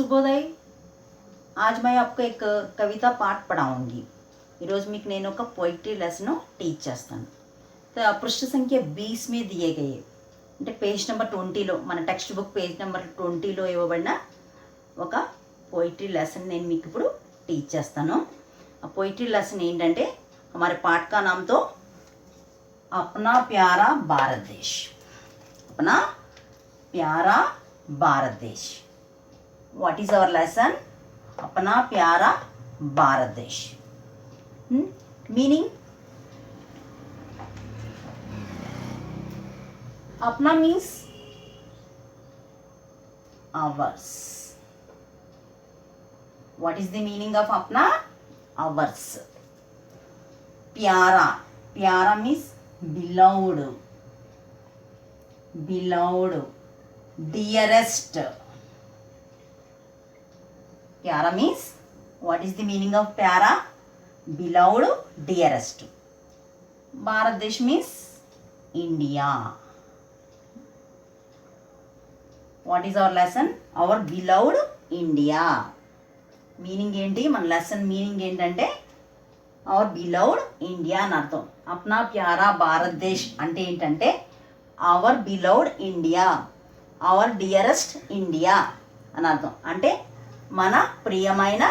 శుభోదయ్. आज मैं आपको एक कविता पाठ पढ़ाऊंगी. ఈరోజు మీకు నేను ఒక పోయిట్రీ లెసన్ టీచ్ చేస్తాను. పృష్ఠ సంఖ్య 20 में दिए गए అంటే పేజ్ నెంబర్ 20లో మన టెక్స్ట్ బుక్ పేజ్ నెంబర్ 20లో ఇవ్వబడిన ఒక పోయిట్రీ లెసన్ నేను మీకు ఇప్పుడు టీచ్ చేస్తాను. ఆ పోయిట్రీ లెసన్ ఏంటంటే हमारे पाठ का नाम तो अपना प्यारा भारत देश. अपना प्यारा भारत देश. What is our lesson? अपना प्यारा भारत देश. मीनिंग अपना means ours. What is the meaning of अपना? Ours. प्यारा, प्यारा means beloved, beloved, dearest. प्यारा means what is the meaning of प्यारा? Beloved, dearest. भारत देश means India. What is our lesson? Our beloved India. Meaning ఏంటి? మన lesson meaning ఏంటంటే hour beloved India అని అర్థం. అప్నా ప్యారా భారతదేశ్ అంటే ఏంటంటే hour beloved India, hour dearest India అని అర్థం. అంటే మన ప్రియమైన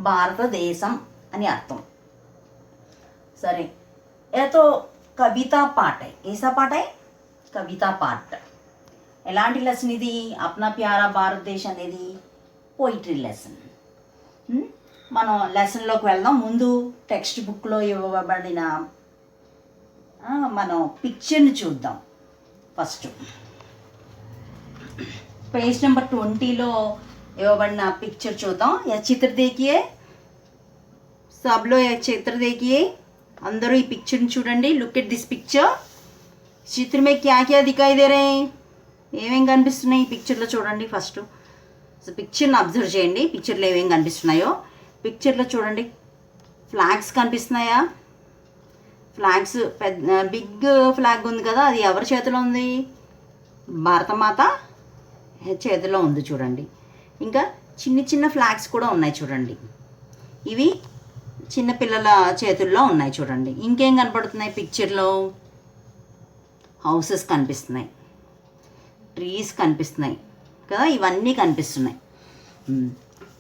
భారతదేశం అని అర్థం. సరే, ఏ తో కవితా పాఠ है. कैसा पाठ है? కవితా పాఠ. ఎలాంటి లెసన్ ఇది? అప్నా ప్యారా భారతదేశ్ అనేది పోయిట్రీ లెసన్. మనం లెసన్లోకి వెళ్దాం. ముందు టెక్స్ట్ బుక్లో ఇవ్వబడిన మనం పిక్చర్ని చూద్దాం. ఫస్ట్ పేజ్ నెంబర్ 20లో ఇవ్వబడిన పిక్చర్ చూద్దాం. యా చిత్ర देखिए, సబ్లో యా చిత్ర देखिए. అందరూ ఈ పిక్చర్ని చూడండి. Look at this picture. చిత్ర మే క్యా క్యా దిఖాయి దే రहे हैं? ఏమేం కనిపిస్తున్నాయి ఈ పిక్చర్లో చూడండి. ఫస్ట్ పిక్చర్ని అబ్జర్వ్ చేయండి. పిక్చర్లో ఏమేం కనిపిస్తున్నాయో పిక్చర్లో చూడండి. ఫ్లాగ్స్ కనిపిస్తున్నాయా? ఫ్లాగ్స్ పెద్ద బిగ్ ఫ్లాగ్ ఉంది కదా, అది ఎవరి చేతిలో ఉంది? భారతమాత చేతిలో ఉంది చూడండి. ఇంకా చిన్న చిన్న ఫ్లాగ్స్ కూడా ఉన్నాయి చూడండి. ఇవి చిన్నపిల్లల చేతుల్లో ఉన్నాయి చూడండి. ఇంకేం కనపడుతున్నాయి పిక్చర్లో? హౌసెస్ కనిపిస్తున్నాయి, ట్రీస్ కనిపిస్తున్నాయి కదా, ఇవన్నీ కనిపిస్తున్నాయి.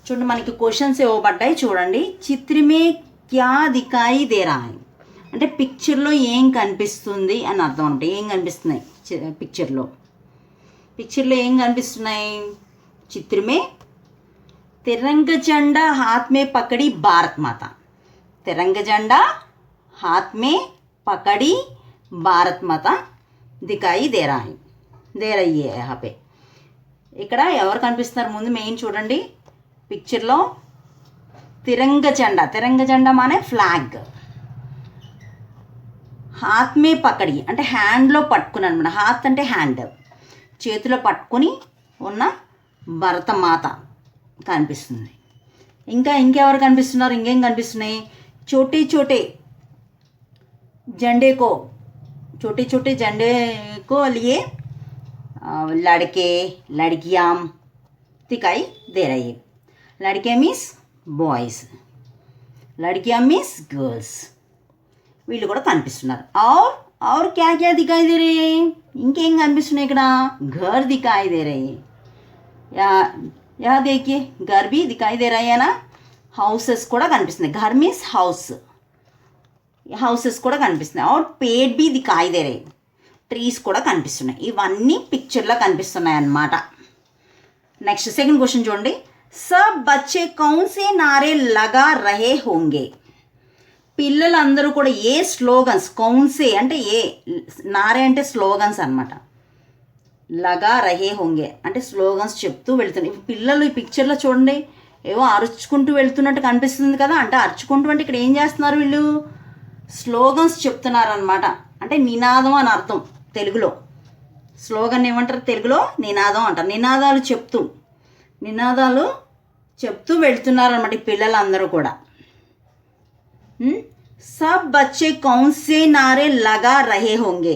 చూడండి, మనకి క్వశ్చన్స్ ఇవ్వబడ్డాయి చూడండి. చిత్రమే క్యా దిఖాయి దే రहा है అంటే పిక్చర్లో ఏం కనిపిస్తుంది అని అర్థం. అంటే ఏం కనిపిస్తున్నాయి పిక్చర్లో? పిక్చర్లో ఏం కనిపిస్తున్నాయి? చిత్రమే తిరంగ జెండా हाथ में पकड़ी भारत माता. तिरंग झंडा हाथ में पकड़ी भारत माता दिखाई दे रहा है. दे रही है यहाँ पे. ఇక్కడ ఎవరు కనిపిస్తున్నారు? ముందు మెయిన్ చూడండి పిక్చర్లో తిరంగ జెండా. తిరంగ జెండా మానే ఫ్లాగ్. హాత్ మే పకడి అంటే హ్యాండ్లో పట్టుకుని అనమాట. హాత్ అంటే హ్యాండ్, చేతిలో పట్టుకుని ఉన్న భరతమాత కనిపిస్తుంది. ఇంకెవరు కనిపిస్తున్నారు? ఇంకేం కనిపిస్తున్నాయి? చోటే చోటే झंडे को, छोटे छोटे झंडे को लिए लड़के लड़कियाँ दिखाई दे रही है. लड़के मीन्स బాయ్స్, लड़कियाँ मीन्स గర్ల్స్. వీళ్ళు కూడా కనిపిస్తున్నారు. और क्या क्या दिखाई दे रहे हैं? ఇంకేం కనిపిస్తున్నాయి ఇక్కడ? घर दिखाई दे रहे हैं. यह देखिए, घर भी दिखाई दे रहा है ना. హౌసెస్ కూడా కనిపిస్తున్నాయి. घर मीन्स హౌస్, హౌసెస్ కూడా కనిపిస్తున్నాయి. और पेड़ भी दिखाई दे रहे हैं. ట్రీస్ కూడా కనిపిస్తున్నాయి. ఇవన్నీ పిక్చర్లో కనిపిస్తున్నాయి అన్నమాట. నెక్స్ట్ సెకండ్ క్వశ్చన్ చూడండి. सब बच्चे कौन से नारे लगा रहे होंगे? పిల్లలందరూ కూడా ఏ స్లోగన్స్, కౌన్సే అంటే ఏ, నారే అంటే స్లోగన్స్ అనమాట. లగా రహే హోంగే అంటే స్లోగన్స్ చెప్తూ వెళ్తున్నాయి. పిల్లలు ఈ పిక్చర్లో చూడండి ఏవో అరుచుకుంటూ వెళ్తున్నట్టు కనిపిస్తుంది కదా. అంటే అరుచుకుంటూ అంటే ఇక్కడ ఏం చేస్తున్నారు? వీళ్ళు స్లోగన్స్ చెప్తున్నారు అనమాట. అంటే నినాదం అని అర్థం తెలుగులో. స్లోగన్ ఏమంటారు తెలుగులో? నినాదం అంటారు. నినాదాలు చెప్తూ వెళ్తున్నారు అనమాట ఈ పిల్లలందరూ కూడా. సబ్ బచ్చే కౌన్ సే నారే లగా రహే హోంగే.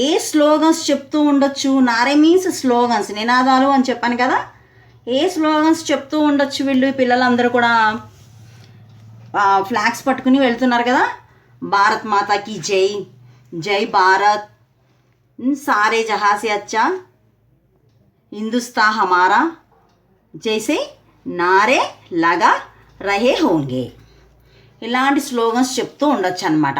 ఏ స్లోగన్స్ చెప్తూ ఉండొచ్చు? నారే మీన్స్ స్లోగన్స్, నినాదాలు అని చెప్పాను కదా. ఏ స్లోగన్స్ చెప్తూ ఉండొచ్చు వీళ్ళు పిల్లలందరూ కూడా? ఫ్లాగ్స్ పట్టుకుని వెళ్తున్నారు కదా. భారత్ మాతాకి జై, జై భారత్, సారే జహా సే అచ్చా, హిందుస్తా హమారా, జైసే నారే లగా రహే హోంగే, ఇలాంటి స్లోగన్స్ చెప్తూ ఉండొచ్చు అనమాట.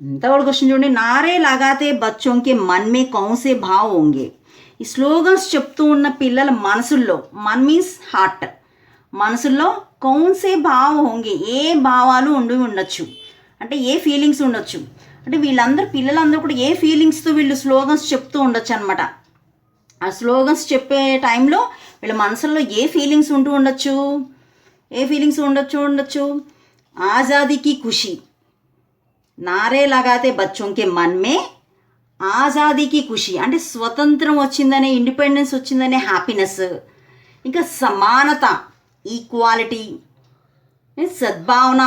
ఇంతవరకు క్వశ్చన్ చూడండి. నారే లగాతే బచ్చోంకే మన్ మే కౌన్సే భావ్ హోంగే. ఈ స్లోగన్స్ చెప్తూ ఉన్న పిల్లల మనసుల్లో, మన్ మీన్స్ హార్ట్, మనసుల్లో కౌన్సే భావ్ హోంగే, ఏ భావాలు ఉండొచ్చు అంటే ఏ ఫీలింగ్స్ ఉండొచ్చు అంటే వీళ్ళందరూ పిల్లలందరూ కూడా ఏ ఫీలింగ్స్తో వీళ్ళు స్లోగన్స్ చెప్తూ ఉండొచ్చు అనమాట. ఆ స్లోగన్స్ చెప్పే టైంలో వీళ్ళ మనసుల్లో ఏ ఫీలింగ్స్ ఉంటూ ఉండొచ్చు, ఏ ఫీలింగ్స్ ఉండొచ్చు. ఆజాదీకి ఖుషి, నారే లగాతే బచ్చోంకే మన్ మే ఆజాదీకి ఖుషి అంటే స్వతంత్రం వచ్చిందనే, ఇండిపెండెన్స్ వచ్చిందనే హ్యాపీనెస్. ఇంకా సమానత, ఈక్వాలిటీ, సద్భావన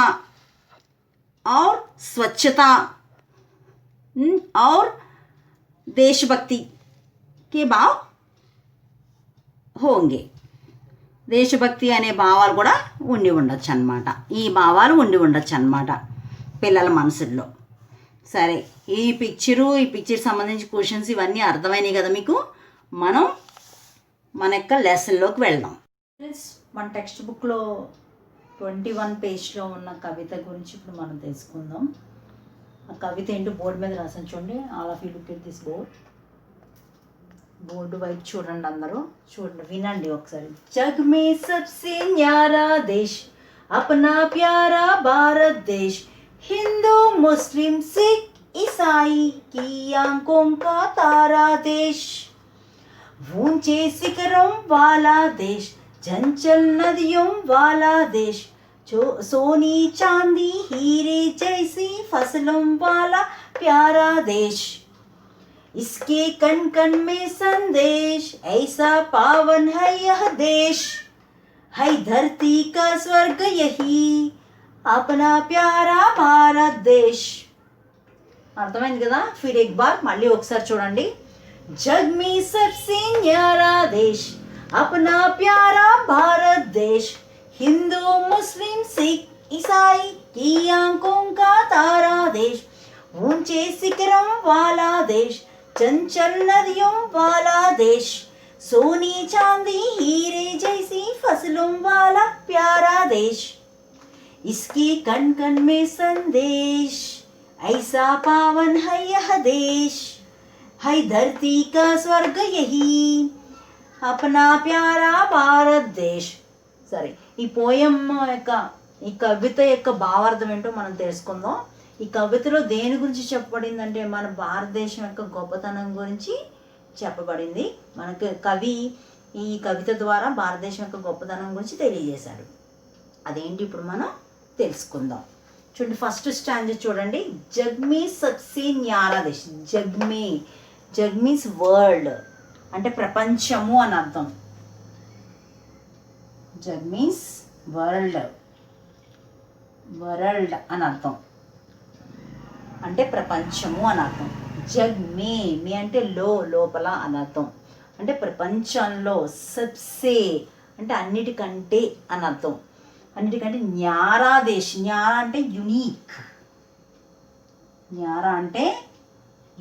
और स्वच्छता और देशभक्ति के भाव होंगे. దేశభక్తి అనే భావాలు కూడా ఉండి ఉండొచ్చు అనమాట. ఈ భావాలు ఉండి ఉండొచ్చు అనమాట పిల్లల మనసుల్లో. సరే, ఈ పిక్చర్ సంబంధించి క్వశ్చన్స్ ఇవన్నీ అర్థమైనాయి కదా మీకు. మనం మన యొక్క లెసన్లోకి వెళ్దాం. మన టెక్స్ట్ బుక్లో 21 పేజ్లో ఉన్న కవిత గురించి ఇప్పుడు మనం తెలుసుకుందాం. ఆ కవిత ఏంటో బోర్డు మీద రాసాను చూడండి. All of you look at this board వైపు చూడండి, అందరూ చూడండి, వినండి ఒకసారి. జగ్ మే సబ్సే న్యారా దేశ్ అప్నా ప్యారా భారత్ దేశ్, హిందూ ముస్లిం సిక్ ईसाई की आंखों का तारा देश, ऊंचे शिखरों वाला देश, चंचल नदियों वाला देश, सोनी चांदी हीरे जैसी फसलों वाला प्यारा देश, इसके कण कण में संदेश, ऐसा पावन है यह देश, है धरती का स्वर्ग यही अपना प्यारा भारत देश. అర్థమైంది కదా. ఫిర్ ఎక్ బార్ మళ్ళీ ఒకసారి చూడండి. జగ్ మే సబ్సే న్యారా దేశ్ అప్నా ప్యారా భారత్ దేశ్, హిందూ ముస్లిం సిక్ ईसाई की आंखों का तारा देश, ऊंचे शिखरों वाला देश, चंचल नदियों वाला देश, सोनी चांदी हीरे जैसी फसलों वाला प्यारा देश, इसके कण कण में संदेश, ऐसा पावन है यह देश, है धरती का स्वर्ग यही अपना प्यारा भारत देश. సరే, ఈ పోయం యొక్క, ఈ కవిత యొక్క భావార్థం ఏంటో మనం తెలుసుకుందాం. ఈ కవితలో దేని గురించి చెప్పబడిందంటే మన భారతదేశం యొక్క గొప్పతనం గురించి చెప్పబడింది. మనకు కవి ఈ కవిత ద్వారా భారతదేశం యొక్క గొప్పతనం గురించి తెలియజేశాడు. అదేంటి ఇప్పుడు మనం తెలుసుకుందాం. చూడండి, ఫస్ట్ స్టాంజా చూడండి. జగ్ మే సబ్సే న్యారా దేశ్. జగ్ మీన్స్ వరల్డ్ అంటే ప్రపంచము అని అర్థం. జగ్ మీన్స్ వరల్డ్ అని అర్థం, అంటే ప్రపంచము అని అర్థం. జగ్ మే అంటే లోపల అని అర్థం, అంటే ప్రపంచంలో. సబ్సే అంటే అన్నిటికంటే అని అర్థం, అన్నిటికంటే. న్యారా దేశ్, న్యారా అంటే యునీక్, న్యారా అంటే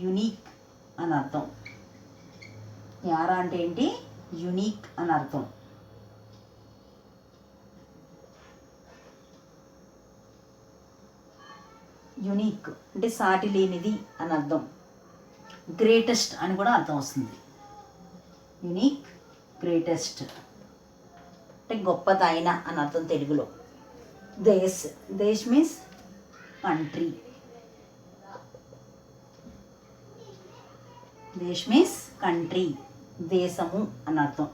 యునీక్ అని అర్థం. న్యారా అంటే ఏంటి? యునీక్ అని అర్థం. యునీక్ అంటే సాటి లేనిది అని అర్థం. గ్రేటెస్ట్ అని కూడా అర్థం వస్తుంది. యునీక్, గ్రేటెస్ట్ అంటే గొప్పదైన అని అర్థం తెలుగులో. దేశ్ మీన్స్ కంట్రీ. దేశ్ మీన్స్ కంట్రీ, దేశము అని అర్థం.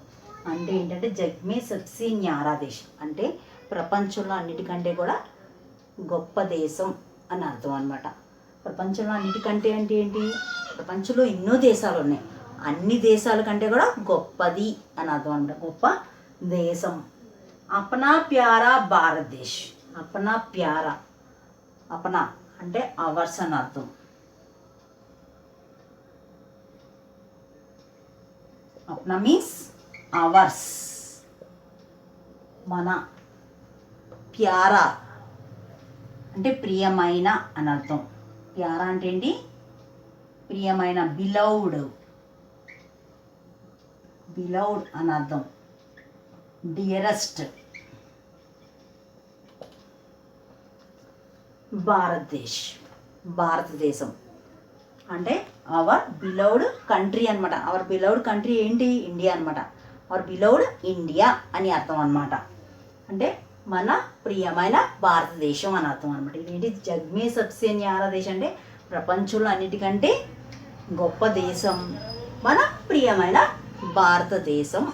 అంటే ఏంటంటే జగ్ మే సబ్సే న్యారా దేశ్ అంటే ప్రపంచంలో అన్నిటికంటే కూడా గొప్ప దేశం అని అర్థం అనమాట. ప్రపంచంలో అన్నిటికంటే అంటే ఏంటి? ప్రపంచంలో ఎన్నో దేశాలు ఉన్నాయి, అన్ని దేశాల కంటే కూడా గొప్పది అని అర్థం అనమాట. గొప్ప దేశం. అప్నా ప్యారా భారతదేశ్. అప్నా ప్యారా, అప్నా అంటే అవర్స్ అని అర్థం. Apna means hours. మన, ప్యారా అంటే ప్రియమైన అని అర్థం. ప్యారా అంటే ఏంటి? ప్రియమైన, బిలౌడ్, బిలౌడ్ అని అర్థం. డియరెస్ట్. భారతదేశం అంటే అవర్ బిలౌడ్ కంట్రీ అనమాట. అవర్ బిలౌడ్ కంట్రీ ఏంటి? ఇండియా అనమాట. అవర్ బిలౌడ్ ఇండియా అని అర్థం అనమాట. అంటే మన ప్రియమైన భారతదేశం అని అర్థం అనమాట. ఇదేంటి? జగ్మే సబ్సే న్యారా దేశం అంటే ప్రపంచంలో అన్నిటికంటే గొప్ప దేశం మన ప్రియమైన భారతదేశం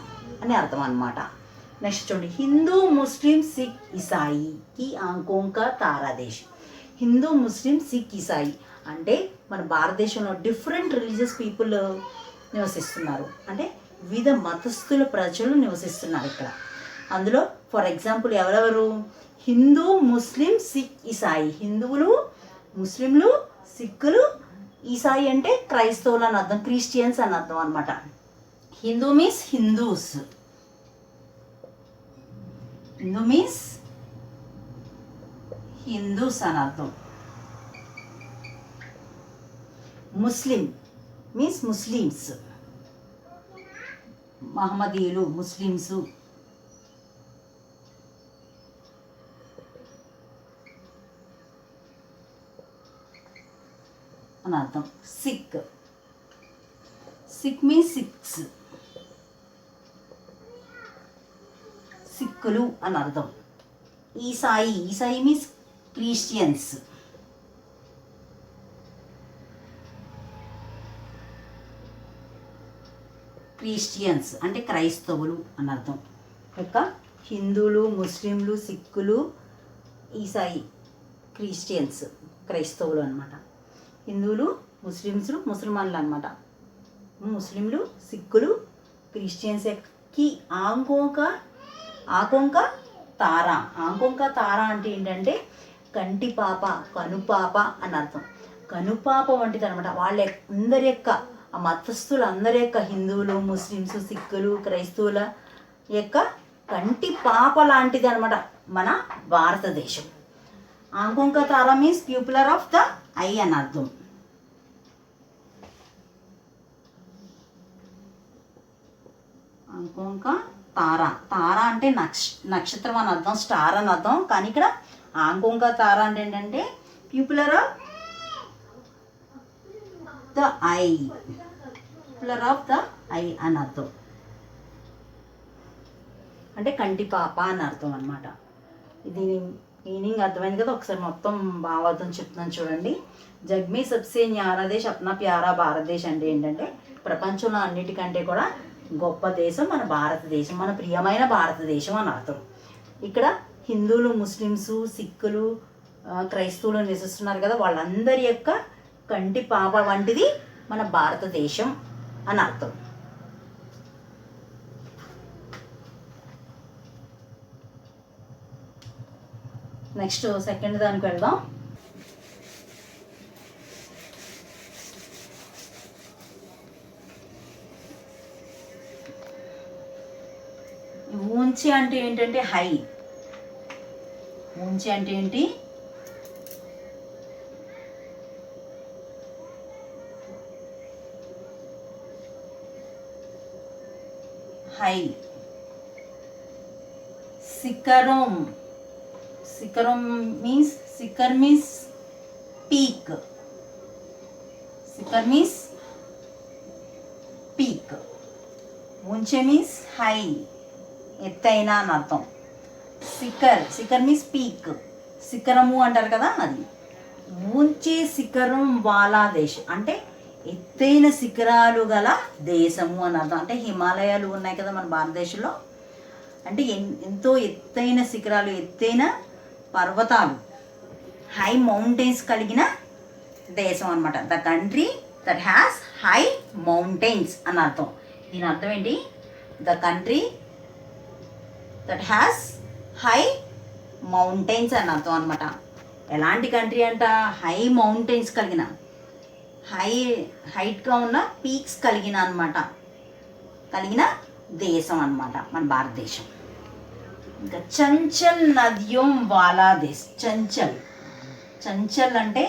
అని అర్థం అనమాట. నెక్స్ట్ చూడండి, హిందూ ముస్లిం సిక్ ఇసాయి కి ఆంఖోं का तारा देश. హిందూ ముస్లిం సిక్ ఇసాయి అంటే మన భారతదేశంలో డిఫరెంట్ రిలీజియస్ పీపుల్ నివసిస్తున్నారు. అంటే వివిధ మతస్థుల ప్రజలు నివసిస్తున్నారు ఇక్కడ. అందులో ఫర్ ఎగ్జాంపుల్ ఎవరెవరు? హిందూ, ముస్లిం, సిక్, ఇసాయి. హిందువులు, ముస్లింలు, సిక్కులు, ఈసాయి అంటే క్రైస్తవులు అని అర్థం, క్రిస్టియన్స్ అని అర్థం అనమాట. Hindu means Hindus, Hindu means Hindus అని అర్థం. ముస్లిం మీన్స్ ముస్లిమ్స్, మహమ్మదీయులు, ముస్లిమ్స్. అని అర్థం. సిక్, సిక్ మీన్స్ సిక్స్, సిక్కులు అని అర్థం. Isai, Isai means Christians. Christians అంటే క్రైస్తవులు అని అర్థం. యొక్క హిందువులు, ముస్లింలు, సిక్కులు, ఈసాయి, క్రిస్టియన్స్, క్రైస్తవులు అనమాట. హిందువులు, ముస్లిమ్స్, ముసల్మాన్లు అనమాట. ముస్లింలు, సిక్కులు, క్రిస్టియన్స్కి ఆంఖోं का తారా. ఆంఖోं का తారా అంటే ఏంటంటే కంటి పాప, కనుపాప అని అర్థం. కనుపాప వంటిది అనమాట. వాళ్ళ అందరి యొక్క ఆ మతస్థులు అందరి యొక్క, హిందువులు, ముస్లిమ్స్, సిక్కులు, క్రైస్తవుల యొక్క కంటి పాప లాంటిది అనమాట మన భారతదేశం. ఆంఖోं का तारा మీన్స్ ప్యూపులర్ ఆఫ్ ద ఐ అని అర్థం. ఆంఖోं का तारा, తారా అంటే నక్షత్రం అని అర్థం, స్టార్ అని అర్థం. కానీ ఇక్కడ ఆంఖోं का तारा అంటే ఏంటంటే pupil of the eye, pupil of the eye అని అర్థం. అంటే కంటి పాప అని అర్థం అనమాట. దీని మీనింగ్ అర్థమైంది కదా? ఒకసారి మొత్తం భావార్థం చెప్తున్నాను చూడండి. జగ్మే సబ్సే న్యారా దేశ్ అప్నా ప్యారా భారతదేశ్ అంటే ఏంటంటే ప్రపంచంలో అన్నిటికంటే కూడా గొప్ప దేశం మన భారతదేశం, మన ప్రియమైన భారతదేశం అని అర్థం. ఇక్కడ హిందువులు, ముస్లిమ్స్, సిక్కులు, క్రైస్తవులు నివసిస్తున్నారు కదా, వాళ్ళందరి యొక్క కంటి పాప వంటిది మన భారతదేశం అని అర్థం. నెక్స్ట్ సెకండ్ దానికి వెళ్దాం. ఊంచి అంటే ఏంటంటే హై. ఊంచి అంటే ఏంటి? హై. శిఖరం, శిఖరం మీన్స్, శిఖర్ మీన్స్ పీక్, శిఖర్ మీన్స్ పీక్. ఊంచే మీన్స్ హై, ఎత్తైన అని అర్థం. శిఖర్, శిఖర్ మీన్స్ పీక్, శిఖరము అంటారు కదా అది. ఊంచే శిఖరం వాలా దేశ్ అంటే ఎత్తైన శిఖరాలు గల దేశము అని అర్థం. అంటే హిమాలయాలు ఉన్నాయి కదా మన భారతదేశంలో, అంటే ఎంతో ఎత్తైన శిఖరాలు, ఎత్తైన పర్వతాలు, హై మౌంటైన్స్ కలిగిన దేశం అనమాట. The country that has high mountains అని అర్థం. దీని అర్థం ఏంటి? The country that has high mountains అని అర్థం అనమాట. ఎలాంటి కంట్రీ అంట? హై మౌంటైన్స్ కలిగిన, హైట్గా ఉన్న పీక్స్ కలిగిన అనమాట, కలిగిన దేశం అనమాట మన భారతదేశం. ఇంకా చంచల్ నదియం వాలా దేశ్. చంచల్, చంచల్ అంటే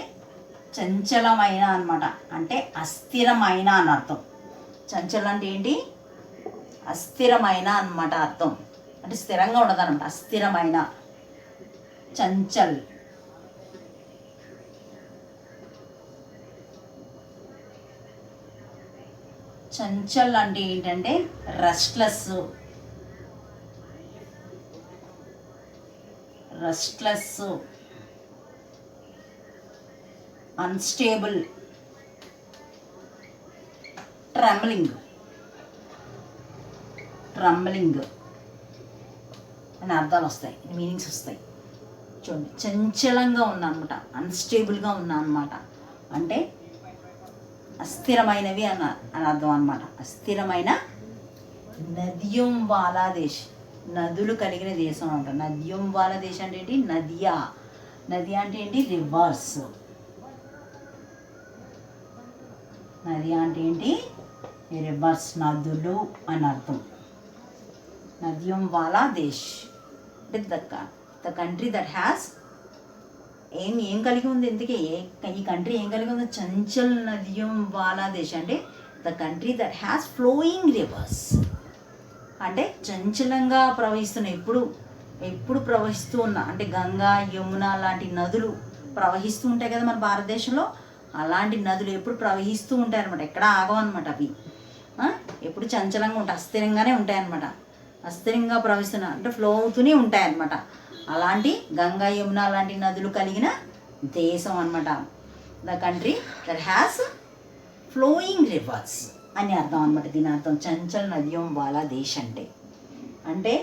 చంచలమైన అనమాట, అంటే అస్థిరమైన అని అర్థం. చంచల్ అంటే ఏంటి? అస్థిరమైన అనమాట అర్థం, అంటే స్థిరంగా ఉండదు అనమాట, అస్థిరమైన. చంచల్. చంచల్ అంటే ఏంటంటే రెస్ట్లెస్, అన్స్టేబుల్, ట్రంబ్లింగ్ అని అర్థాలు వస్తాయి, మీనింగ్స్ వస్తాయి. చూడండి, చంచలంగా ఉన్నా అనమాట, అన్స్టేబుల్గా ఉన్నా అనమాట, అంటే అస్థిరమైనవి అని అర్థం అనమాట. అస్థిరమైన. నదియం వాలా దేశ్, నదులు కలిగిన దేశం అంట. నదియం వాలా దేశం అంటే ఏంటి? నదియా. నది అంటే ఏంటి? రివర్స్. నది అంటే ఏంటి? రివర్స్, నదులు అని అర్థం. నదియం వాలా దేశ్ అంటే ద కంట్రీ దట్ హ్యాస్ ఏం కలిగి ఉంది? ఇంతకీ ఈ కంట్రీ ఏం కలిగి ఉంది? చంచల్ నదియం వాలా దేశ్ అంటే the country that has flowing reverse, అంటే చంచలంగా ప్రవహిస్తున్న, ఎప్పుడు ప్రవహిస్తూ ఉన్న, అంటే గంగా, యమున లాంటి నదులు ప్రవహిస్తూ ఉంటాయి కదా మన భారతదేశంలో. అలాంటి నదులు ఎప్పుడు ప్రవహిస్తూ ఉంటాయి అనమాట, ఎక్కడ ఆగవన్నమాట. అవి ఎప్పుడు చంచలంగా ఉంటాయి, అస్థిరంగానే ఉంటాయి అన్నమాట. అస్థిరంగా ప్రవహిస్తున్న అంటే ఫ్లో అవుతూనే ఉంటాయి అన్నమాట. అలాంటి గంగా, యమున లాంటి నదులు కలిగిన దేశం అన్నమాట the country that has flowing reverse అని అర్థం అనమాట. దీని అర్థం చంచల్ నదియం వాలా దేశ్ అంటే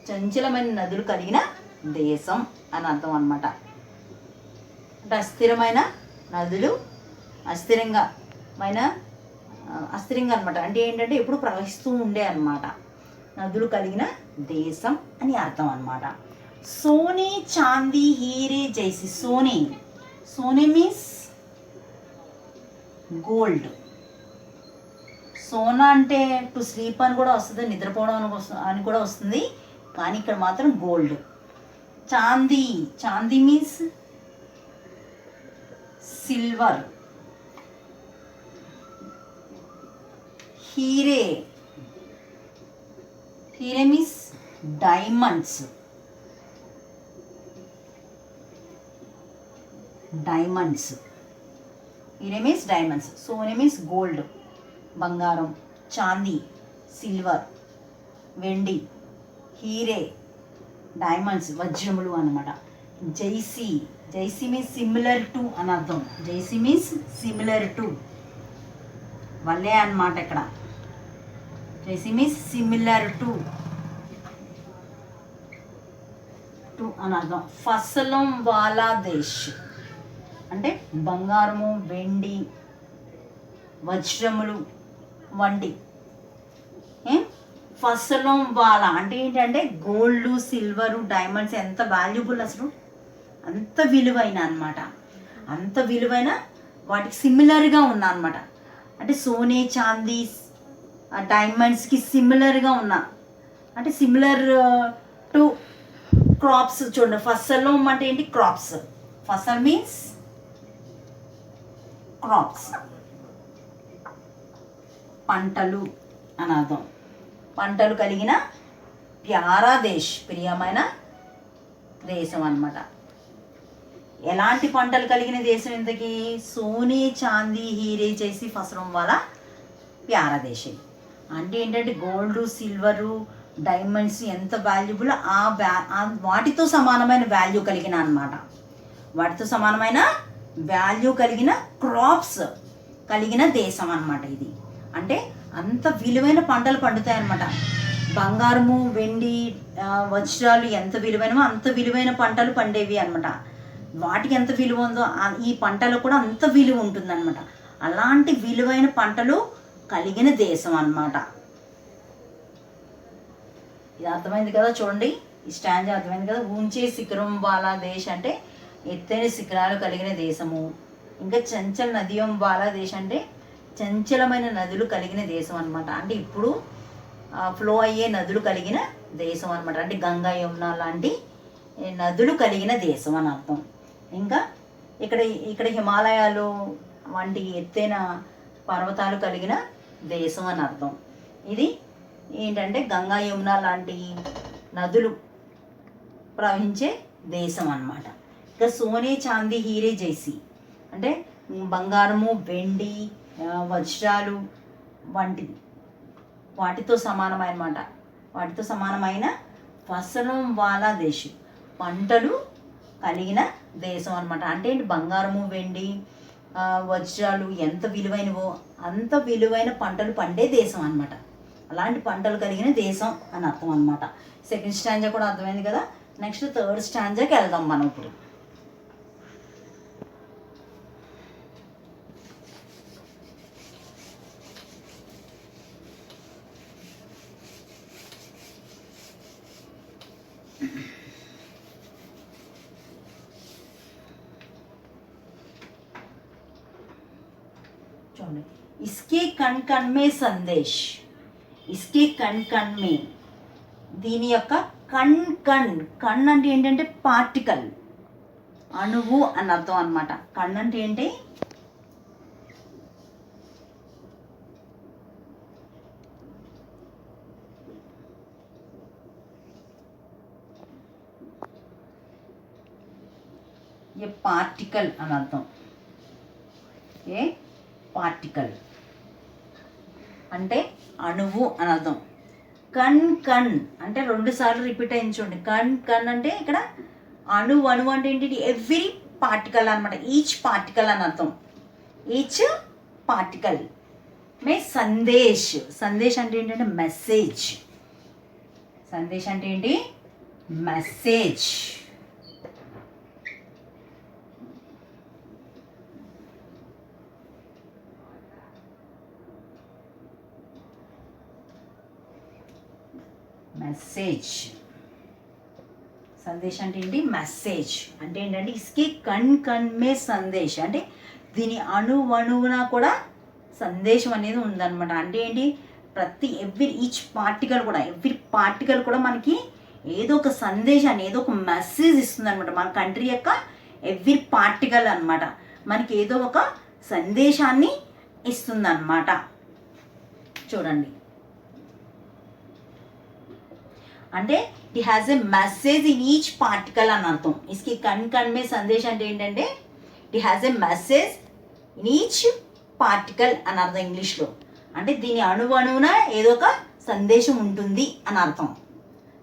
చంచలమైన నదులు కలిగిన దేశం అని అర్థం అనమాట. అంటే అస్థిరమైన నదులు, అస్థిరంగా అనమాట. అంటే ఏంటంటే ఎప్పుడు ప్రవహిస్తూ ఉండే అన్నమాట, నదులు కలిగిన దేశం అని అర్థం అన్నమాట. సోనే చాందీ హీరే జైసి. సోనే మీన్స్ గోల్డ్. సోనా అంటే టు స్లీప్ అని కూడా వస్తుంది, నిద్రపోవడం అని కూడా వస్తుంది, కానీ ఇక్కడ మాత్రం గోల్డ్. చాందీ మీన్స్ సిల్వర్. హీరే మీన్స్ డైమండ్స్. హీరే మీన్స్ డైమండ్స్. సోనే మీన్స్ గోల్డ్, బంగారం. చాందీ సిల్వర్, వెండి. హీరే డైమండ్స్, వజ్రములు అన్నమాట. జైసి మీన్స్ సిమిలర్ టు అని అర్థం. జైసి మీన్స్ సిమిలర్ టు, వల్లే అన్నమాట ఇక్కడ. జైసి మీన్స్ సిమిలర్ టు అని అర్థం. ఫసలం వాలా దేశ్ అంటే బంగారము, వెండి, వజ్రములు వంటి. ఫసలం వాలా అంటే ఏంటంటే గోల్డ్, సిల్వరు, డైమండ్స్ ఎంత వాల్యుబుల్ అసలు, అంత విలువైన అనమాట. అంత విలువైన వాటికి సిమిలర్గా ఉన్నా అనమాట. అంటే సోనే, చాందీ, డైమండ్స్కి సిమిలర్గా ఉన్నా, అంటే సిమిలర్ టు క్రాప్స్. చూడండి, ఫసలం అంటే ఏంటి? క్రాప్స్. ఫసల్ మీన్స్ క్రాప్స్, పంటలు అని అర్థం. పంటలు కలిగిన ప్యారా దేశ్, ప్రియమైన దేశం అన్నమాట. ఎలాంటి పంటలు కలిగిన దేశం ఇంతకీ? సోనే, చాందీ, హీరే చేసి ఫసలం వాళ్ళ ప్యారా దేశం. అంటే ఏంటంటే గోల్డ్, సిల్వరు, డైమండ్స్ ఎంత వాల్యుబుల్, వాటితో సమానమైన వాల్యూ కలిగిన అన్నమాట. వాటితో సమానమైన వాల్యూ కలిగిన క్రాప్స్ కలిగిన దేశం అన్నమాట ఇది. అంటే అంత విలువైన పంటలు పండుతాయి అన్నమాట. బంగారము, వెండి, వజ్రాలు ఎంత విలువైనవో అంత విలువైన పంటలు పండేవి అన్నమాట. వాటికి ఎంత విలువ ఉందో ఈ పంటలకు కూడా అంత విలువ ఉంటుందన్నమాట. అలాంటి విలువైన పంటలు కలిగిన దేశం అన్నమాట. ఇది అర్థమైంది కదా? చూడండి, ఈ స్టాండ్ అర్థమైంది కదా? ఊంచే శిఖరం వాలా దేశ్ అంటే ఎత్తైన శిఖరాలు కలిగిన దేశము. ఇంకా చంచల్ నదియం వాలా దేశ్ అంటే చంచలమైన నదులు కలిగిన దేశం అన్నమాట. అంటే ఇప్పుడు ఫ్లో అయ్యే నదులు కలిగిన దేశం అనమాట. అంటే గంగా యమున లాంటి నదులు కలిగిన దేశం అని అర్థం. ఇంకా ఇక్కడ ఇక్కడ హిమాలయాలు వంటి ఎత్తైన పర్వతాలు కలిగిన దేశం అని అర్థం. ఇది ఏంటంటే గంగా యమున లాంటి నదులు ప్రవహించే దేశం అన్నమాట. ఇక సోనే చాందీ హీరే జైసి అంటే బంగారము, వెండి, వజ్రాలు వంటిది వాటితో సమానమైనమాట. వాటితో సమానమైన ఫసలం వాలా దేశం పంటలు కలిగిన దేశం అనమాట. అంటే ఏంటి, బంగారము, వెండి, వజ్రాలు ఎంత విలువైనవో అంత విలువైన పంటలు పండే దేశం అనమాట. అలాంటి పంటలు కలిగిన దేశం అని అర్థం అనమాట. సెకండ్ స్టాంజా కూడా అర్థమైంది కదా. నెక్స్ట్ థర్డ్ స్టాంజాకి వెళ్దాం మనం ఇప్పుడు. చూడండి, ఇస్కే కణ్ కణ్ మే సందేశ్. ఇస్కే కణ్ కణ్ మే, దీని యొక్క కణ్ కణ్, కణ్ అంటే ఏంటంటే పార్టికల్, అణువు అని అర్థం అనమాట. కణ్ అంటే ఏంటి, ఏ పార్టికల్ అని అర్థం. ఏ పార్టికల్ అంటే అణువు అని అర్థం. కణ్ కణ్ అంటే 2 సార్లు రిపీట్ అయింది చూడండి. కణ్ కణ్ అంటే ఇక్కడ అణువు, అణువు అంటే ఏంటి, ఎవ్రీ పార్టికల్ అనమాట. ఈచ్ పార్టికల్ అని అర్థం. ఈచ్ పార్టికల్ మే సందేశ్. సందేశ్ అంటే ఏంటంటే మెసేజ్. సందేశ్ అంటే ఏంటి, మెసేజ్. మెసేజ్, సందేశ్ అంటే ఏంటి, మెసేజ్ అంటే ఏంటంటే ఇస్కి కణ్ కణ్ మే సందేశ్ అంటే దీని అణువున కూడా సందేశం అనేది ఉందన్నమాట. అంటే ఏంటి, ప్రతి ఈచ్ పార్టికల్ కూడా, ఎవ్రీ పార్టికల్ కూడా మనకి ఏదో ఒక సందేశాన్ని, ఏదో ఒక మెసేజ్ ఇస్తుంది అనమాట. మన కంట్రీ యొక్క ఎవ్రీ పార్టికల్ అనమాట మనకి ఏదో ఒక సందేశాన్ని ఇస్తుంది అన్నమాట. చూడండి, అంటే it has a message in each particle అని అర్థం. ఇస్కి కణ్ కణ్ మే సందేశ్ అంటే ఏంటంటే it has a message in each particle అని అర్థం ఇంగ్లీష్లో. అంటే దీని అణువున ఏదో ఒక సందేశం ఉంటుంది అని అర్థం.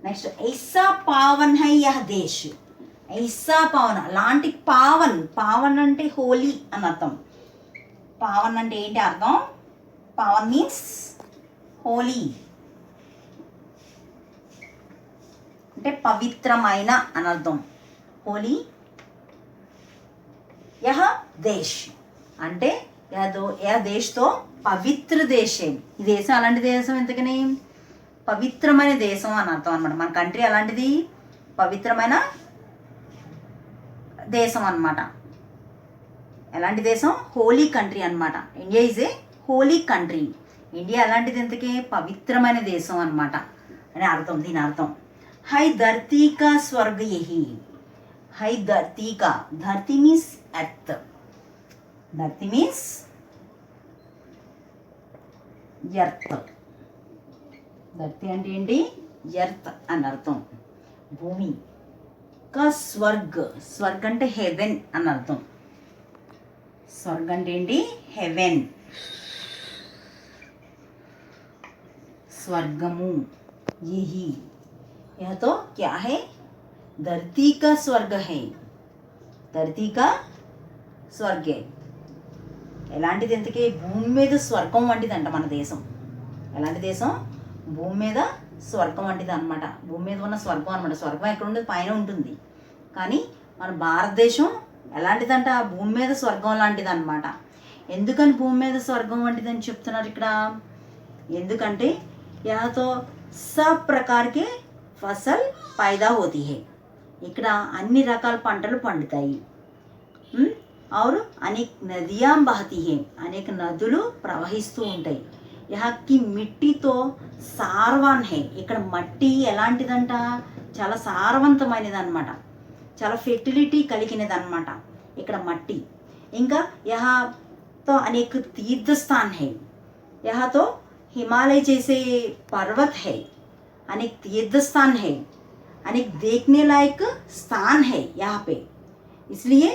నెక్స్ట్, ఐసా పావన్ హై యహ్ దేశ్. ఐసా పావన్, అలాంటి పావన్. పావన్ అంటే హోలీ అని అర్థం. పావన్ అంటే ఏంటి అర్థం, పావన్ మీన్స్ హోలీ అంటే పవిత్రమైన అని అర్థం. హోలీ యహ దేశ్ అంటే యహ దేశ్తో పవిత్ర దేశం. ఈ దేశం అలాంటి దేశం, ఎందుకని పవిత్రమైన దేశం అని అర్థం అనమాట. మన కంట్రీ అలాంటిది, పవిత్రమైన దేశం అన్నమాట. ఎలాంటి దేశం, హోలీ కంట్రీ అనమాట. India is a holy country. India అలాంటిది, ఎందుకే పవిత్రమైన దేశం అనమాట అని అర్థం. దీని అర్థం హై ధర్తీ కా స్వర్గ యహీ. హై ధర్తీ కా, ధర్తీ మీన్స్ ఎర్త్. ధర్తీ మీన్స్ ఎర్త్. ధర్తీ అంటే ఏంటి, ఎర్త్ అని అర్థం. భూమి కా స్వర్గ్, స్వర్గ్ అంటే హెవెన్ అని అర్థం. స్వర్గ్ అంటే ఏంటి, హెవెన్, స్వర్గము. యహీ, यह तो क्या है, धरती का स्वर्ग है. धरती का స్వర్గ్. ఎలాంటిది, ఎందుకే భూమి మీద స్వర్గం వంటిది అంట మన దేశం. ఎలాంటి దేశం, భూమి మీద స్వర్గం వంటిది అనమాట. భూమి మీద ఉన్న స్వర్గం అనమాట. స్వర్గం ఎక్కడ ఉండదు, పైన ఉంటుంది. కానీ మన భారతదేశం ఎలాంటిదంట, భూమి మీద స్వర్గం లాంటిది అనమాట. ఎందుకని భూమి మీద స్వర్గం వంటిది అని చెప్తున్నారు ఇక్కడ, ఎందుకంటే యాతో सब प्रकार के फसल पैदा होती है. ఇక్కడ అన్ని రకాల పంటలు పండుతాయి. और अनेक नदियाँ बहती हैं, అనేక నదులు ప్రవహిస్తూ ఉంటాయి. యహాకి మిట్టితో సారవాన్ హై, ఇక్కడ మట్టి ఎలాంటిదంట, చాలా సారవంతమైనది అనమాట, చాలా ఫెర్టిలిటీ కలిగినది అనమాట ఇక్కడ మట్టి. ఇంకా యహాతో అనేక తీర్థస్థాన్ హై, యహాతో हिमालय जैसे पर्वत है, अनेक तीर्थ स्थान है, अनेक देखने लायक स्थान है यहाँ पे. इसलिए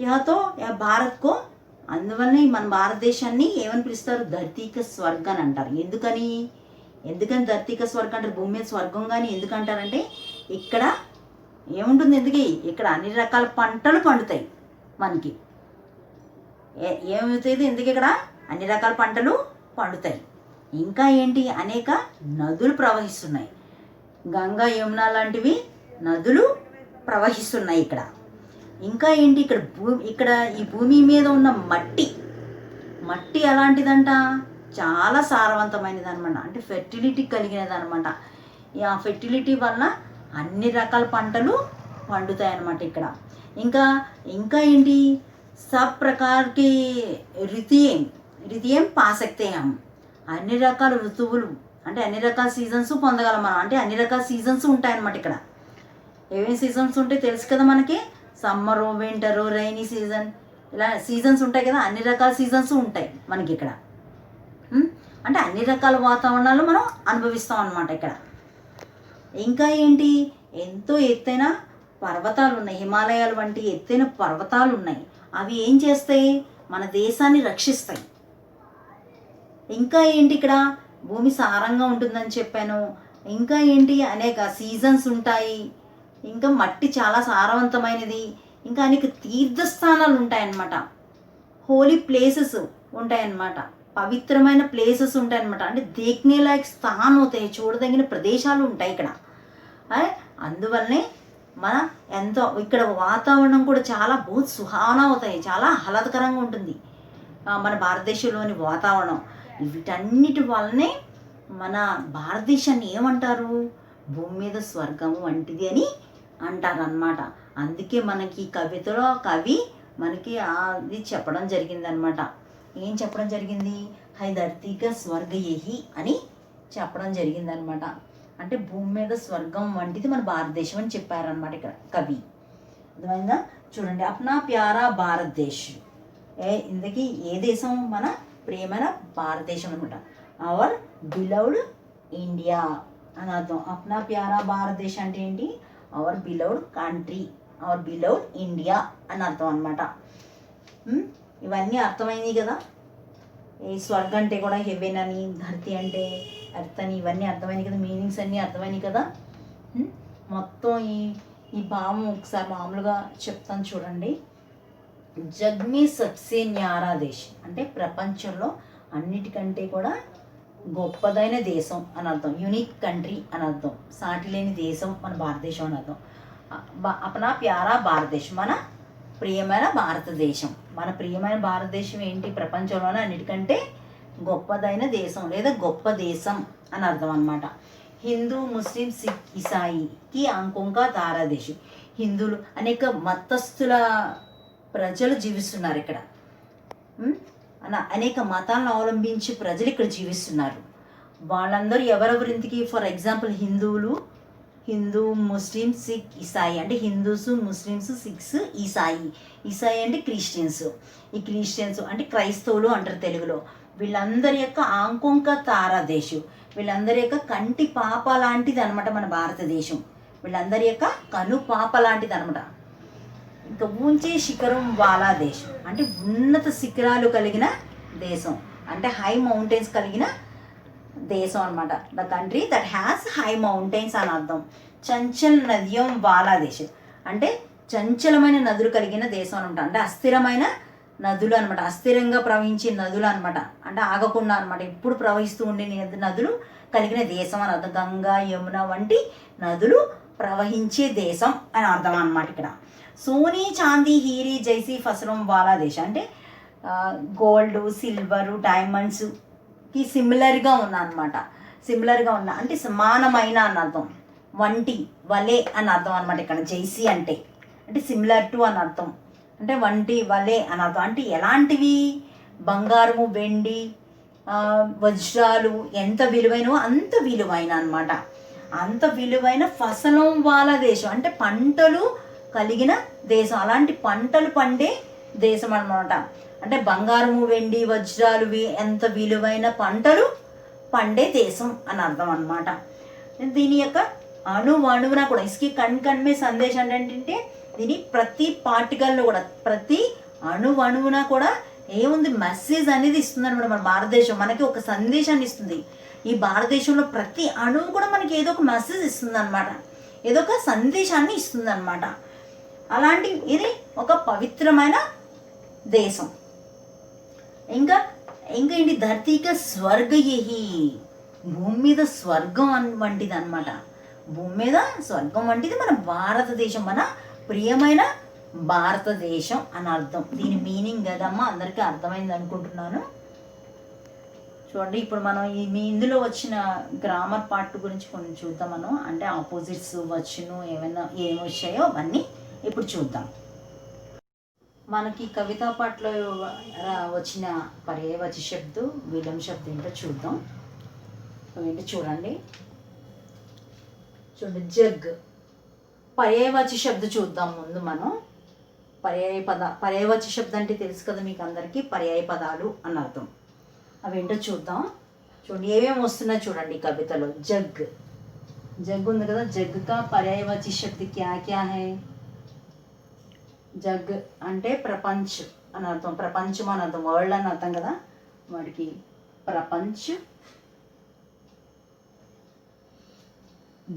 यह तो यह भारत को అందువల్ల మన భారతదేశాన్ని ఏమని పిలుస్తారు, ధర్తీక స్వర్గం అని అంటారు. ఎందుకని ధర్తీక స్వర్గం అంటారు, భూమి మీద స్వర్గం. కానీ ఎందుకంటారంటే ఇక్కడ ఏముంటుంది, ఇక్కడ అన్ని రకాల పంటలు పండుతాయి మనకి. ఏమవుతుంది, ఎందుకు ఇక్కడ అన్ని రకాల పంటలు పండుతాయి. ఇంకా ఏంటి, అనేక నదులు ప్రవహిస్తున్నాయి, గంగా యమున లాంటివి నదులు ప్రవహిస్తున్నాయి ఇక్కడ. ఇంకా ఏంటి, ఇక్కడ ఈ భూమి మీద ఉన్న మట్టి ఎలాంటిదంట, చాలా సారవంతమైనది అనమాట, అంటే ఫెర్టిలిటీ కలిగినది అనమాట. ఆ ఫెర్టిలిటీ వల్ల అన్ని రకాల పంటలు పండుతాయి అన్నమాట ఇక్కడ. ఇంకా ఏంటి, సబ్ ప్రకార్కి ऋतुएं पा सकते हैं हम, అన్ని రకాల ఋతువులు అంటే అన్ని రకాల సీజన్స్ పొందగలం మనం. అంటే అన్ని రకాల సీజన్స్ ఉంటాయన్నమాట ఇక్కడ. ఏమేమి సీజన్స్ ఉంటాయి తెలుసు కదా మనకి, సమ్మరు, వింటరు, రైనీ సీజన్, ఇలా సీజన్స్ ఉంటాయి కదా. అన్ని రకాల సీజన్స్ ఉంటాయి మనకి ఇక్కడ. అంటే అన్ని రకాల వాతావరణాలు మనం అనుభవిస్తాం అన్నమాట ఇక్కడ. ఇంకా ఏంటి, ఎంతో ఎత్తైన పర్వతాలు ఉన్నాయి, హిమాలయాలు వంటి ఎత్తైన పర్వతాలు ఉన్నాయి. అవి ఏం చేస్తాయి, మన దేశాన్ని రక్షిస్తాయి. ఇంకా ఏంటి, ఇక్కడ భూమి సారంగా ఉంటుందని చెప్పాను. ఇంకా ఏంటి, అనేక సీజన్స్ ఉంటాయి. ఇంకా మట్టి చాలా సారవంతమైనది. ఇంకా అనేక తీర్థస్థానాలు ఉంటాయన్నమాట, హోలీ ప్లేసెస్ ఉంటాయన్నమాట, పవిత్రమైన ప్లేసెస్ ఉంటాయన్నమాట. అంటే దేఖ్నే లాయక్ స్థాన్ అవుతాయి, చూడదగిన ప్రదేశాలు ఉంటాయి ఇక్కడ. అందువల్లనే ఎంతో ఇక్కడ వాతావరణం కూడా చాలా బహుత్ సుహానా అవుతాయి, చాలా ఆహ్లాదకరంగా ఉంటుంది మన భారతదేశంలోని వాతావరణం. వీటన్నిటి వల్లనే మన భారతదేశాన్ని ఏమంటారు, భూమి మీద స్వర్గం వంటిది అని అంటారనమాట. అందుకే మనకి కవితలో కవి మనకి అది చెప్పడం జరిగిందనమాట. ఏం చెప్పడం జరిగింది, హై ధర్తీక స్వర్గ యహి అని చెప్పడం జరిగిందనమాట. అంటే భూమి మీద స్వర్గం వంటిది మన భారతదేశం అని చెప్పారనమాట ఇక్కడ కవి. అర్థమైందా, చూడండి. అప్నా ప్యారా భారతదేశ్, ఇందుకీ ఏ దేశం, మన ప్రియమైన భారతదేశం అనమాట. అవర్ బిలౌడ్ ఇండియా అని అర్థం. అప్నా ప్యారా భారతదేశం అంటే ఏంటి, hour beloved country, hour beloved India అని అర్థం అనమాట. ఇవన్నీ అర్థమైంది కదా. ఈ స్వర్గం అంటే కూడా హెవెన్ అని, ధర్తి అంటే ఎర్త్ అని, ఇవన్నీ అర్థమైనాయి కదా, మీనింగ్స్ అన్నీ అర్థమైనాయి కదా. మొత్తం ఈ భావం ఒకసారి మామూలుగా చెప్తాను చూడండి. జగ్మీ సబ్సే న్యారా దేశ్ అంటే ప్రపంచంలో అన్నిటికంటే కూడా గొప్పదైన దేశం అని అర్థం, యూనిక్ కంట్రీ అని అర్థం, సాటి లేని దేశం మన భారతదేశం అని అర్థం. అప్నా ప్యారా భారతదేశం, మన ప్రియమైన భారతదేశం. మన ప్రియమైన భారతదేశం ఏంటి, ప్రపంచంలోనే అన్నిటికంటే గొప్పదైన దేశం లేదా గొప్ప దేశం అని అర్థం అనమాట. హిందూ, ముస్లిం, సిక్, ఇసాయికి ఆంకోంకా తారా దేశం. హిందువులు, అనేక మతస్థుల ప్రజలు జీవిస్తున్నారు ఇక్కడ. అనేక మతాలను అవలంబించి ప్రజలు ఇక్కడ జీవిస్తున్నారు. వాళ్ళందరూ ఎవరెవరింటికి, for example Hindu, Muslim, Sikh, ఇసాయి. అంటే హిందూస్, ముస్లిమ్స్, సిక్స్, ఇసాయి అంటే క్రిస్టియన్స్. ఈ క్రిస్టియన్స్ అంటే క్రైస్తవులు అంటారు తెలుగులో. వీళ్ళందరి యొక్క ఆంకోంక తారాదేశం, వీళ్ళందరి యొక్క కంటి పాప లాంటిది అనమాట మన భారతదేశం. వీళ్ళందరి యొక్క కను పాప లాంటిది అనమాట. ఇంకా ఊంచే శిఖరం వాలా దేశం అంటే ఉన్నత శిఖరాలు కలిగిన దేశం, అంటే హై మౌంటైన్స్ కలిగిన దేశం అనమాట. The country that has high mountains అని అర్థం. చంచల్ నద్యం వాలా దేశం అంటే చంచలమైన నదులు కలిగిన దేశం అనమాట. అంటే అస్థిరమైన నదులు అనమాట, అస్థిరంగా ప్రవహించే నదులు అనమాట. అంటే ఆగకుండా అనమాట, ఎప్పుడు ప్రవహిస్తూ ఉండే నదులు కలిగిన దేశం అని అర్థం. గంగా, యమున వంటి నదులు ప్రవహించే దేశం అని అర్థం అనమాట ఇక్కడ. సోనీ, చాందీ, హీరీ, జైసీ ఫసలం వాలా దేశం అంటే గోల్డ్, సిల్వరు, డైమండ్స్కి సిమిలర్గా ఉన్న అనమాట. సిమిలర్గా ఉన్న అంటే సమానమైన అని అర్థం. వంటి, వలే అని అర్థం అనమాట ఇక్కడ. జైసీ అంటే సిమిలర్ టు అని అర్థం. అంటే వంటి, వలే అని అర్థం. అంటే ఎలాంటివి, బంగారము, వెండి, వజ్రాలు ఎంత విలువైనవో అంత విలువైన అనమాట. అంత విలువైన ఫసలం వాళ్ళ దేశం అంటే పంటలు కలిగిన దేశం, అలాంటి పంటలు పండే దేశం అనమాట. అంటే బంగారము వెండి వజ్రాలు ఎంత విలువైన పంటలు పండే దేశం అని అర్థం అనమాట. దీని యొక్క అణువున కూడా ఇసుకి కణ్ కణ్మే సందేశం ఏంటంటే దీని ప్రతి పార్టికల్లో కూడా ప్రతి అణువున కూడా ఏముంది మెసేజ్ అనేది ఇస్తుంది అనమాట. మన భారతదేశం మనకి ఒక సందేశాన్ని ఇస్తుంది. ఈ భారతదేశంలో ప్రతి అణువు కూడా మనకి ఏదో ఒక మెసేజ్ ఇస్తుంది అనమాట, ఏదో ఒక సందేశాన్ని ఇస్తుంది అనమాట. అలాంటి ఇది ఒక పవిత్రమైన దేశం. ఇంకా ఏంటి ధరతీక స్వర్గ యహి, భూమి మీద స్వర్గం వంటిది అనమాట. భూమి మీద స్వర్గం వంటిది మన భారతదేశం, మన ప్రియమైన భారతదేశం అని అర్థం. దీని మీనింగ్ కదమ్మా అందరికీ అర్థమైంది అనుకుంటున్నాను. చూడండి, ఇప్పుడు మనం ఇందులో వచ్చిన గ్రామర్ పార్ట్ గురించి కొన్ని చూద్దాం మనం. అంటే ఆపోజిట్స్ వచ్చును ఏమైనా ఏమి వచ్చాయో అవన్నీ ఇప్పుడు చూద్దాం. మనకి కవితా పాటలో వచ్చిన పర్యాయవాచి శబ్దు విలం శబ్దం ఏంటో చూద్దాం. ఏంటో చూడండి. జగ్ పర్యాయవాచి శబ్దం చూద్దాం ముందు మనం. పర్యాయవాచి శబ్దం అంటే తెలుసు కదా మీకు అందరికీ, పర్యాయ పదాలు అని అర్థం. అవేంటో చూద్దాం. చూడండి ఏమేమి వస్తున్నాయి చూడండి కవితలో. జగ్ జగ్ ఉంది కదా, జగ్ కా పర్యాయవాచి శబ్ద క్యా క్యా హై? జగ్ అంటే ప్రపంచ్ అని అర్థం, ప్రపంచం అని అర్థం, వరల్డ్ అని అర్థం కదా. వాడికి ప్రపంచ్,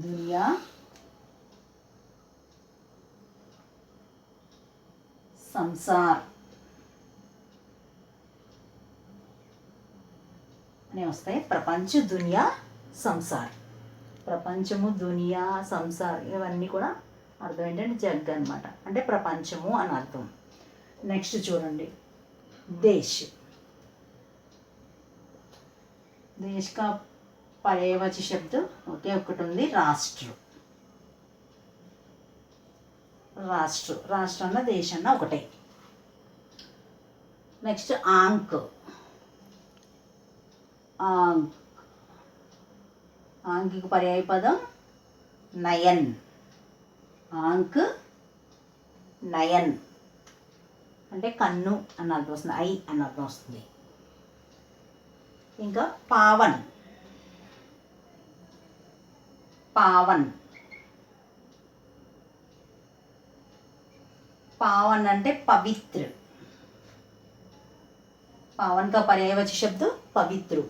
దునియా, సంసార్ అనే వస్తాయి. ప్రపంచ, దునియా, సంసార్. ప్రపంచము, దునియా, సంసార్ ఇవన్నీ కూడా అర్థం ఏంటంటే జగ్ అనమాట, అంటే ప్రపంచము అని అర్థం. నెక్స్ట్ చూడండి దేశ్. దేశ్ కా పర్యాయవాచి శబ్దం ఒకే ఒకటి ఉంది, రాష్ట్రం. రాష్ట్రం అన్న దేశం అన్న ఒకటే. Next ankh. ఆంక్కి పర్యాయ పదం నయన్. ఆంక్ నయన్ అంటే కన్ను అని అర్థం వస్తుంది, ఐ అని అర్థం వస్తుంది. ఇంకా పావన్. పావన్ అంటే పవిత్ర. పావన్ కా పర్యాయవాచి శబ్ద పవిత్రు,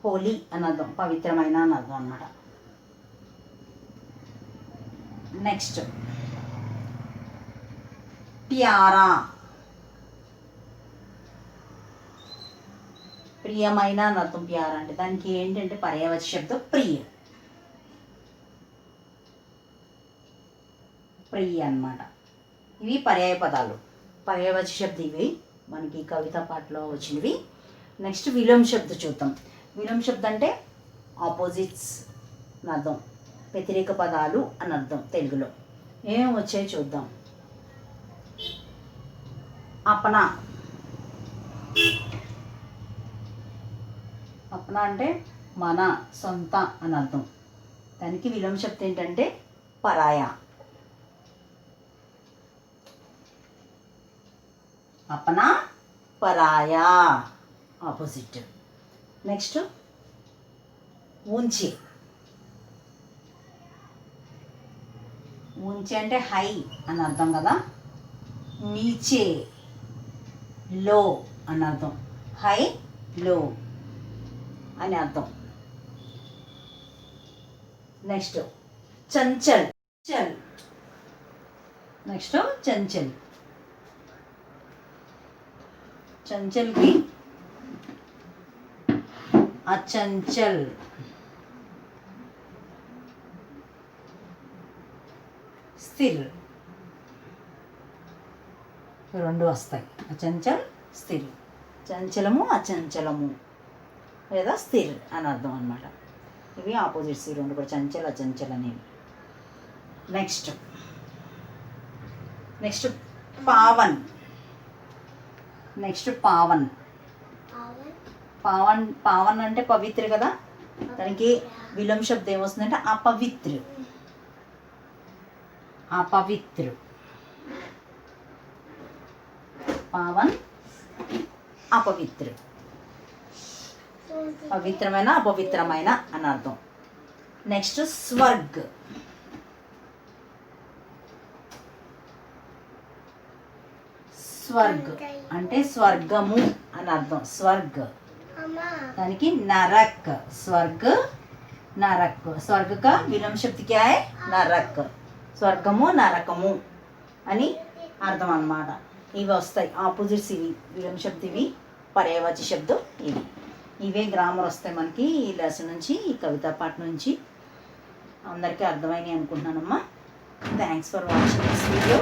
హోలీ అని అర్థం, పవిత్రమైన అని అర్థం అన్నమాట. Next para. ప్రియమైన అని అర్థం ప్యారా అంటే. దానికి ఏంటంటే పర్యాయవాచి శబ్దం ప్రియ అన్నమాట. ఇవి పర్యాయ పదాలు, పర్యాయవాచి శబ్దం ఇవి మనకి కవితా పాటలో వచ్చినవి. నెక్స్ట్ విలోమ శబ్దం చూద్దాం. విలోమ శబ్దం అంటే ఆపోజిట్స్ అని అర్థం, వ్యతిరేక పదాలు అని అర్థం తెలుగులో. ఏమేమి వచ్చాయో చూద్దాం. అపన. అపన అంటే మన, సొంత అని అర్థం. దానికి విలోమ శబ్దం ఏంటంటే పరాయ. అపన, పరాయా, ఆపోజిట్. నెక్స్ట్ ఊంచి. ఊంచి అంటే హై అని అర్థం కదా. నీచే, లో అని అర్థం, హై లో అని అర్థం. నెక్స్ట్ చంచల్. నెక్స్ట్ చంచల్. चंचल की अचंचल. स्थिर రెండు వస్తాయి, అచంచల్ స్థిర్. చంచలము అచంచలము లేదా స్థిర్ అని అర్థం అన్నమాట. ఇవి ఆపోజిట్స్ ఈ రెండు కూడా, చంచల్ అచంచల్ అనేవి. నెక్స్ట్ పావన్. నెక్స్ట్ పావన్. పావన్ పావన్ అంటే పవిత్ర కదా, దానికి విలోమ శబ్దం ఏమొస్తుందంటే అపవిత్ర. అపవిత్ర. పావన్ అపవిత్ర. పవిత్రమైన అపవిత్రమైన అని అర్థం. నెక్స్ట్ స్వర్గ్. స్వర్గ్ అంటే స్వర్గము అని అర్థం. స్వర్గ్ దానికి నరక్. స్వర్గ్ నరక్. స్వర్గ का विलोम शब्द क्या है? నరక్. స్వర్గము నరకము అని అర్థం అన్నమాట. ఇవి వస్తాయి ఆపోజిట్స్, ఇవి విలోమ శబ్దం, ఇవి పర్యాయవాచి శబ్దం, ఇవే గ్రామర్ వస్తాయి మనకి ఈ లెసన్ నుంచి, ఈ కవితా పాఠ నుంచి. అందరికీ అర్థమైనాయి అనుకుంటున్నానమ్మా. Thanks for watching this video.